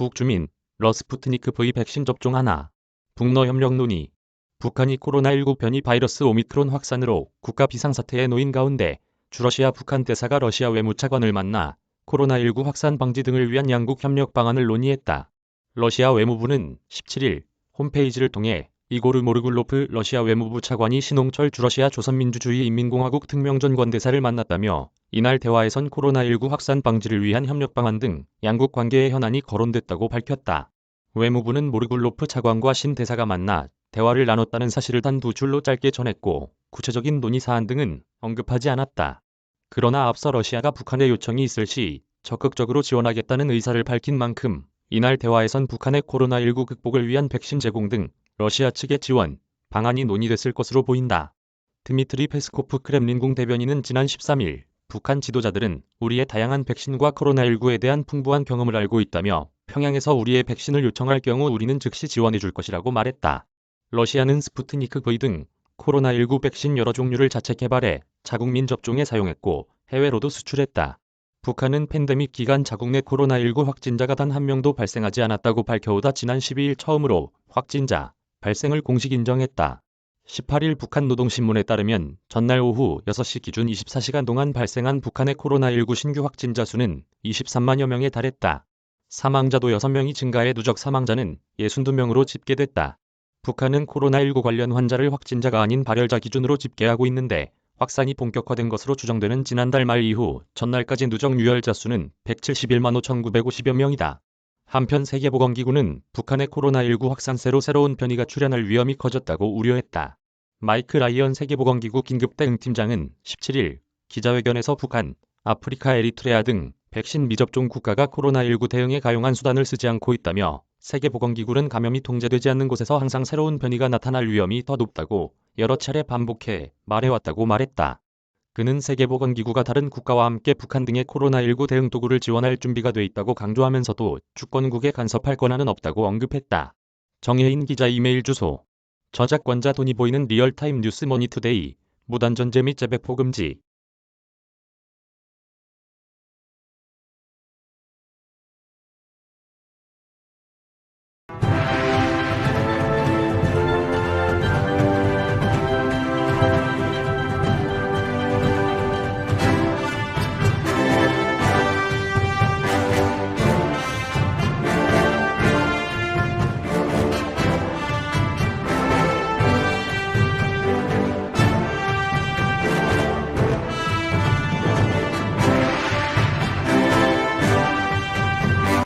북주민, 러스푸트니크 V 백신 접종하나. 북러 협력 논의. 북한이 코로나19 변이 바이러스 오미크론 확산으로 국가 비상사태에 놓인 가운데 주 러시아 북한 대사가 러시아 외무차관을 만나 코로나19 확산 방지 등을 위한 양국 협력 방안을 논의했다. 러시아 외무부는 17일 홈페이지를 통해 이고르 모르굴로프 러시아 외무부 차관이 신홍철 주러시아 조선민주주의 인민공화국 특명전 관대사를 만났다며 이날 대화에선 코로나19 확산 방지를 위한 협력 방안 등 양국 관계의 현안이 거론됐다고 밝혔다. 외무부는 모르굴로프 차관과 신 대사가 만나 대화를 나눴다는 사실을 단 두 줄로 짧게 전했고 구체적인 논의 사안 등은 언급하지 않았다. 그러나 앞서 러시아가 북한의 요청이 있을 시 적극적으로 지원하겠다는 의사를 밝힌 만큼 이날 대화에선 북한의 코로나19 극복을 위한 백신 제공 등 러시아 측의 지원 방안이 논의됐을 것으로 보인다. 드미트리 페스코프 크렘린궁 대변인은 지난 13일 북한 지도자들은 우리의 다양한 백신과 코로나19에 대한 풍부한 경험을 알고 있다며 평양에서 우리의 백신을 요청할 경우 우리는 즉시 지원해 줄 것이라고 말했다. 러시아는 스푸트니크 V 등 코로나19 백신 여러 종류를 자체 개발해 자국민 접종에 사용했고 해외로도 수출했다. 북한은 팬데믹 기간 자국 내 코로나19 확진자가 단 한 명도 발생하지 않았다고 밝혀오다 지난 12일 처음으로 확진자 발생을 공식 인정했다. 18일 북한 노동신문에 따르면 전날 오후 6시 기준 24시간 동안 발생한 북한의 코로나19 신규 확진자 수는 23만여 명에 달했다. 사망자도 6명이 증가해 누적 사망자는 62명으로 집계됐다. 북한은 코로나19 관련 환자를 확진자가 아닌 발열자 기준으로 집계하고 있는데 확산이 본격화된 것으로 추정되는 지난달 말 이후 전날까지 누적 유혈자 수는 171만 5,950여 명이다. 한편 세계보건기구는 북한의 코로나19 확산세로 새로운 변이가 출현할 위험이 커졌다고 우려했다. 마이크 라이언 세계보건기구 긴급대응팀장은 17일 기자회견에서 북한, 아프리카 에리트레아 등 백신 미접종 국가가 코로나19 대응에 가용한 수단을 쓰지 않고 있다며 세계보건기구는 감염이 통제되지 않는 곳에서 항상 새로운 변이가 나타날 위험이 더 높다고 여러 차례 반복해 말해왔다고 말했다. 그는 세계보건기구가 다른 국가와 함께 북한 등의 코로나19 대응 도구를 지원할 준비가 돼 있다고 강조하면서도 주권국에 간섭할 권한은 없다고 언급했다. 정혜인 기자 이메일 주소. 저작권자 돈이 보이는 리얼타임 뉴스 머니투데이. 무단전제 및 재배포 금지.